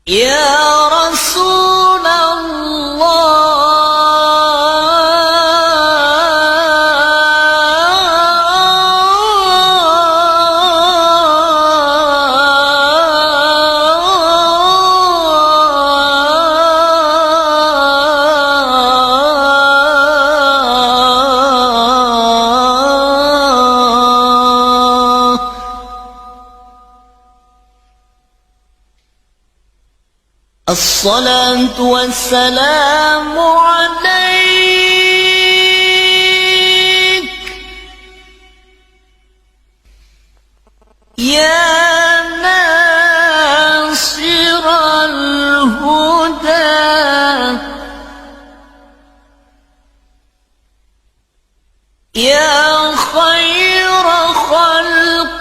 يا رسول الصلاة والسلام عليك يا ناصر الهدى يا خير خلق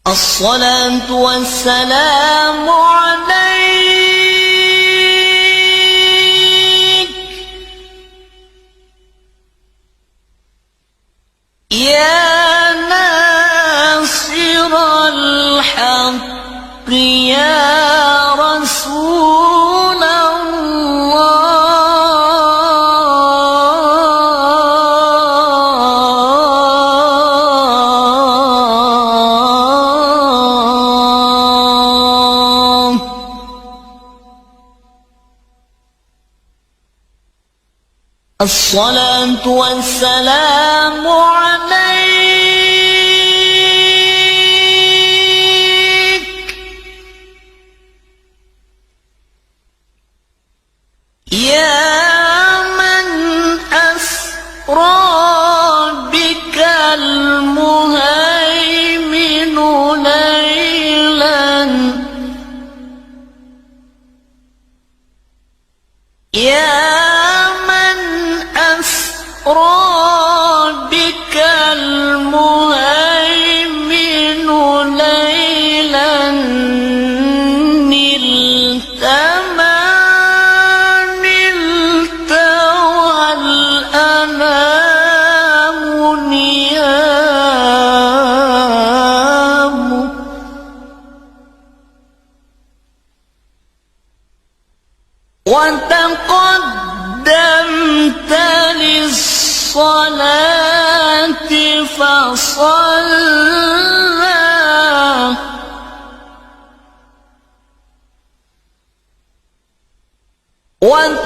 الصلاة والسلام عليك يا ناصر الحق يا رسول الصلاة والسلام عليك يا من أسرى بك المهيمن ليلا يا بك المهيمن ليلا نلت والأنام نيام وتقدمت للصلاة فصلى وتقدمت